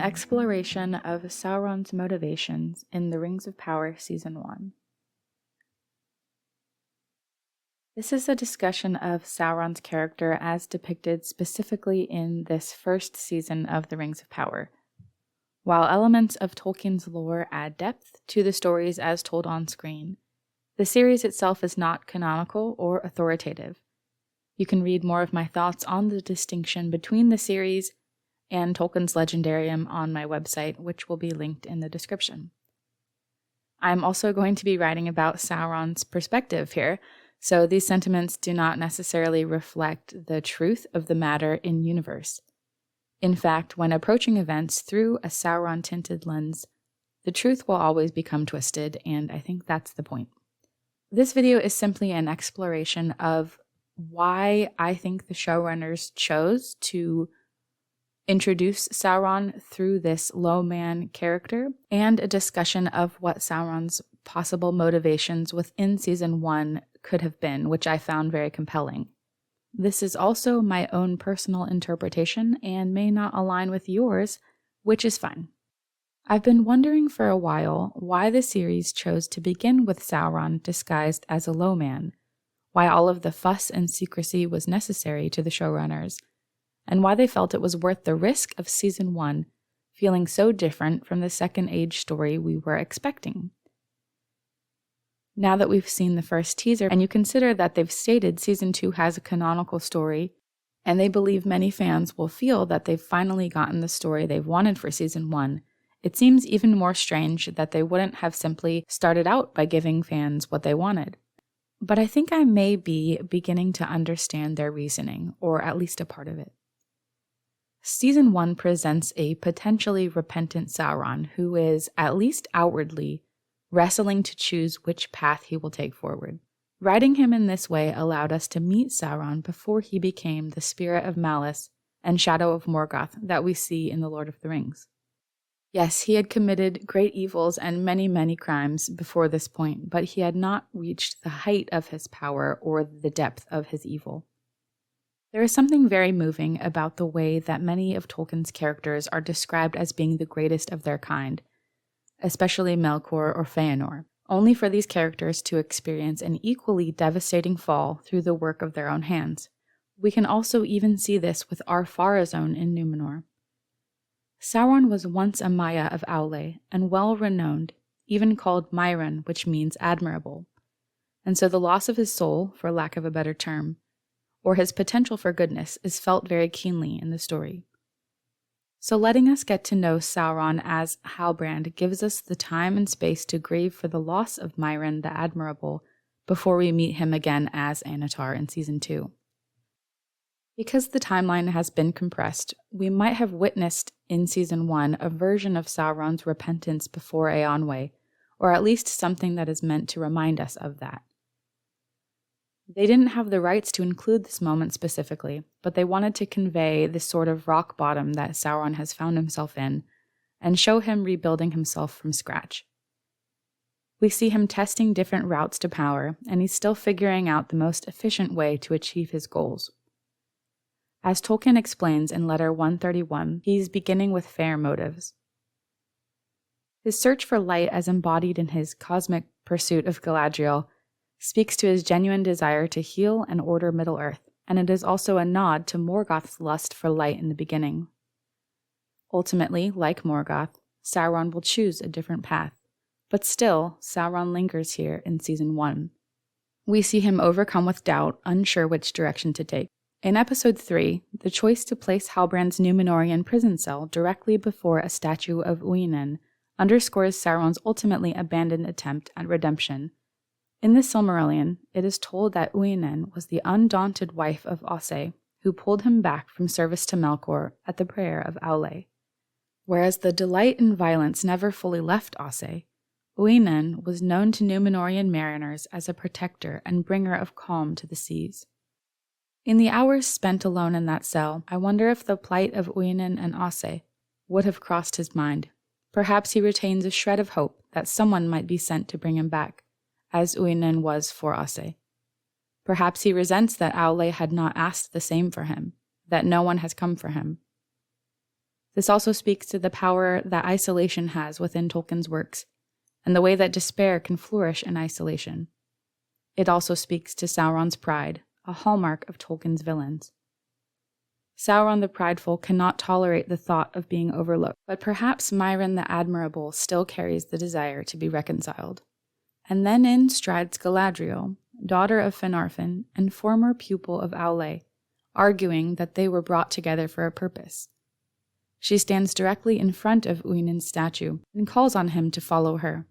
Exploration of Sauron's motivations in The Rings of Power Season 1. This is a discussion of Sauron's character as depicted specifically in this first season of The Rings of Power. While elements of Tolkien's lore add depth to the stories as told on screen, the series itself is not canonical or authoritative. You can read more of my thoughts on the distinction between the series and Tolkien's Legendarium on my website, which will be linked in the description. I'm also going to be writing about Sauron's perspective here, so these sentiments do not necessarily reflect the truth of the matter in universe. In fact, when approaching events through a Sauron-tinted lens, the truth will always become twisted, and I think that's the point. This video is simply an exploration of why I think the showrunners chose to introduce Sauron through this low-man character, and a discussion of what Sauron's possible motivations within Season 1 could have been, which I found very compelling. This is also my own personal interpretation and may not align with yours, which is fine. I've been wondering for a while why the series chose to begin with Sauron disguised as a low man, why all of the fuss and secrecy was necessary to the showrunners, and why they felt it was worth the risk of Season 1 feeling so different from the Second Age story we were expecting. Now that we've seen the first teaser, and you consider that they've stated Season 2 has a canonical story, and they believe many fans will feel that they've finally gotten the story they've wanted for Season 1, it seems even more strange that they wouldn't have simply started out by giving fans what they wanted. But I think I may be beginning to understand their reasoning, or at least a part of it. Season 1 presents a potentially repentant Sauron who is, at least outwardly, wrestling to choose which path he will take forward. Writing him in this way allowed us to meet Sauron before he became the spirit of malice and shadow of Morgoth that we see in The Lord of the Rings. Yes, he had committed great evils and many, many crimes before this point, but he had not reached the height of his power or the depth of his evil. There is something very moving about the way that many of Tolkien's characters are described as being the greatest of their kind, especially Melkor or Feanor, only for these characters to experience an equally devastating fall through the work of their own hands. We can also even see this with Ar-Pharazôn in Númenor. Sauron was once a Maia of Aule, and well-renowned, even called Mairan, which means admirable, and so the loss of his soul, for lack of a better term, or his potential for goodness, is felt very keenly in the story. So letting us get to know Sauron as Halbrand gives us the time and space to grieve for the loss of Mairan the Admirable before we meet him again as Annatar in Season 2. Because the timeline has been compressed, we might have witnessed in Season 1 a version of Sauron's repentance before Eönwë, or at least something that is meant to remind us of that. They didn't have the rights to include this moment specifically, but they wanted to convey the sort of rock bottom that Sauron has found himself in, and show him rebuilding himself from scratch. We see him testing different routes to power, and he's still figuring out the most efficient way to achieve his goals. As Tolkien explains in Letter 131, he's beginning with fair motives. His search for light as embodied in his cosmic pursuit of Galadriel speaks to his genuine desire to heal and order Middle-earth, and it is also a nod to Morgoth's lust for light in the beginning. Ultimately, like Morgoth, Sauron will choose a different path, but still, Sauron lingers here in Season 1. We see him overcome with doubt, unsure which direction to take. In Episode 3, the choice to place Halbrand's Númenorian prison cell directly before a statue of Uinen underscores Sauron's ultimately abandoned attempt at redemption. In the Silmarillion, it is told that Uinen was the undaunted wife of Ossë, who pulled him back from service to Melkor at the prayer of Aule. Whereas the delight in violence never fully left Ossë, Uinen was known to Númenorian mariners as a protector and bringer of calm to the seas. In the hours spent alone in that cell, I wonder if the plight of Uinen and Ossë would have crossed his mind. Perhaps he retains a shred of hope that someone might be sent to bring him back, as Uinen was for Ossë. Perhaps he resents that Aule had not asked the same for him, that no one has come for him. This also speaks to the power that isolation has within Tolkien's works, and the way that despair can flourish in isolation. It also speaks to Sauron's pride, a hallmark of Tolkien's villains. Sauron the Prideful cannot tolerate the thought of being overlooked, but perhaps Myron the Admirable still carries the desire to be reconciled. And then in strides Galadriel, daughter of Finarfin and former pupil of Aule, arguing that they were brought together for a purpose. She stands directly in front of Uinen's statue and calls on him to follow her.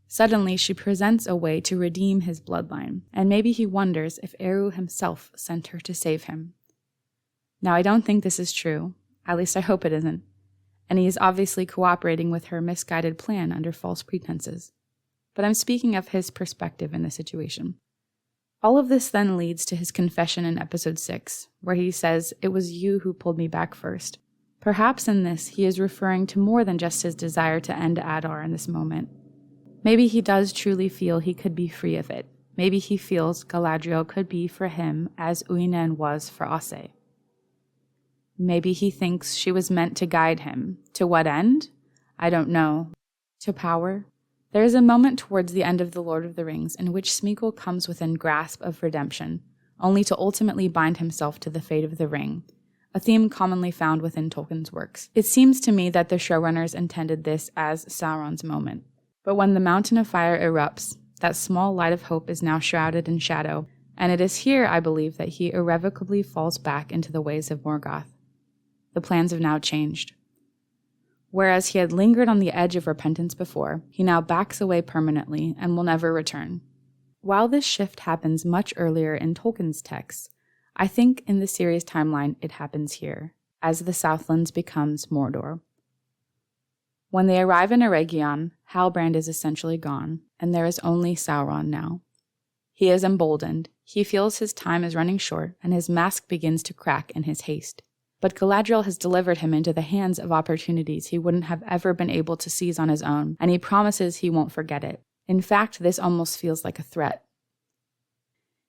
Suddenly, she presents a way to redeem his bloodline, and maybe he wonders if Eru himself sent her to save him. Now, I don't think this is true, at least I hope it isn't, and he is obviously cooperating with her misguided plan under false pretenses. But I'm speaking of his perspective in the situation. All of this then leads to his confession in episode 6, where he says, "It was you who pulled me back first." Perhaps in this, he is referring to more than just his desire to end Adar in this moment. Maybe he does truly feel he could be free of it. Maybe he feels Galadriel could be for him as Uinen was for Ase. Maybe he thinks she was meant to guide him. To what end? I don't know. To power? There is a moment towards the end of The Lord of the Rings in which Smeagol comes within grasp of redemption, only to ultimately bind himself to the fate of the ring, a theme commonly found within Tolkien's works. It seems to me that the showrunners intended this as Sauron's moment. But when the mountain of fire erupts, that small light of hope is now shrouded in shadow, and it is here, I believe, that he irrevocably falls back into the ways of Morgoth. The plans have now changed. Whereas he had lingered on the edge of repentance before, he now backs away permanently and will never return. While this shift happens much earlier in Tolkien's texts, I think in the series timeline it happens here, as the Southlands becomes Mordor. When they arrive in Eregion, Halbrand is essentially gone, and there is only Sauron now. He is emboldened, he feels his time is running short, and his mask begins to crack in his haste. But Galadriel has delivered him into the hands of opportunities he wouldn't have ever been able to seize on his own, and he promises he won't forget it. In fact, this almost feels like a threat.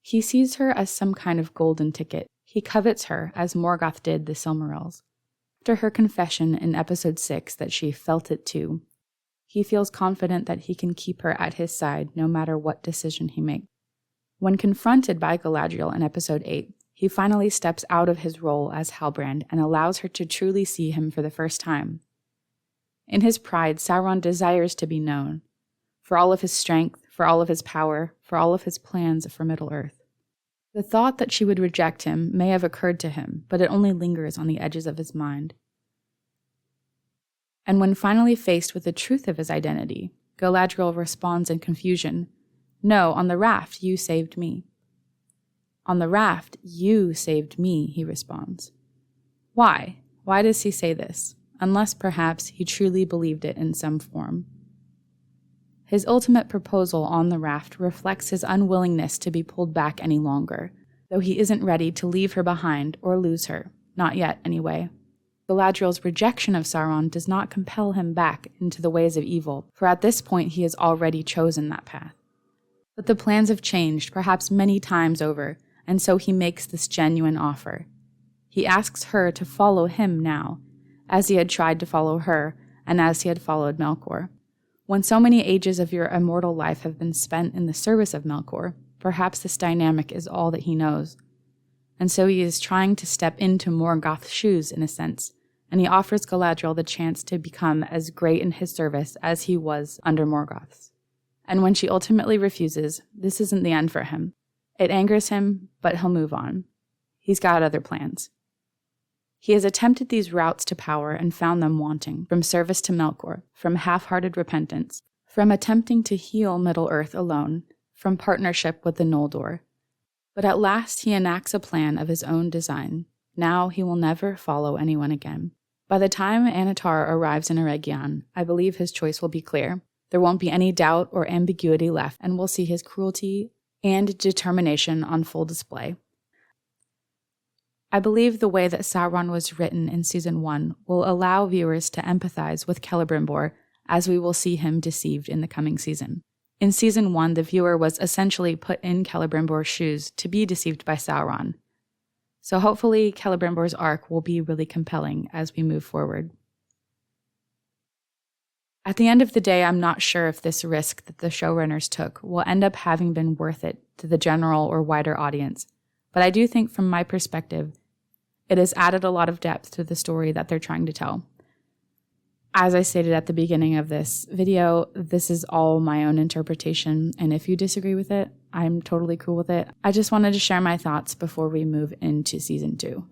He sees her as some kind of golden ticket. He covets her, as Morgoth did the Silmarils. After her confession in episode 6 that she felt it too, he feels confident that he can keep her at his side no matter what decision he makes. When confronted by Galadriel in episode 8, he finally steps out of his role as Halbrand and allows her to truly see him for the first time. In his pride, Sauron desires to be known, for all of his strength, for all of his power, for all of his plans for Middle-earth. The thought that she would reject him may have occurred to him, but it only lingers on the edges of his mind. And when finally faced with the truth of his identity, Galadriel responds in confusion, "No, on the raft, you saved me." "On the raft, you saved me," he responds. Why? Why does he say this? Unless perhaps he truly believed it in some form. His ultimate proposal on the raft reflects his unwillingness to be pulled back any longer, though he isn't ready to leave her behind or lose her, not yet anyway. Galadriel's rejection of Sauron does not compel him back into the ways of evil, for at this point he has already chosen that path. But the plans have changed, perhaps many times over, and so he makes this genuine offer. He asks her to follow him now, as he had tried to follow her, and as he had followed Melkor. When so many ages of your immortal life have been spent in the service of Melkor, perhaps this dynamic is all that he knows. And so he is trying to step into Morgoth's shoes in a sense, and he offers Galadriel the chance to become as great in his service as he was under Morgoth's. And when she ultimately refuses, this isn't the end for him. It angers him, but he'll move on. He's got other plans. He has attempted these routes to power and found them wanting, from service to Melkor, from half-hearted repentance, from attempting to heal Middle-earth alone, from partnership with the Noldor. But at last he enacts a plan of his own design. Now he will never follow anyone again. By the time Annatar arrives in Eregion, I believe his choice will be clear. There won't be any doubt or ambiguity left, and we'll see his cruelty and determination on full display. I believe the way that Sauron was written in Season 1 will allow viewers to empathize with Celebrimbor as we will see him deceived in the coming season. In Season 1, the viewer was essentially put in Celebrimbor's shoes to be deceived by Sauron. So hopefully Celebrimbor's arc will be really compelling as we move forward. At the end of the day, I'm not sure if this risk that the showrunners took will end up having been worth it to the general or wider audience, but I do think from my perspective, it has added a lot of depth to the story that they're trying to tell. As I stated at the beginning of this video, this is all my own interpretation, and if you disagree with it, I'm totally cool with it. I just wanted to share my thoughts before we move into season 2.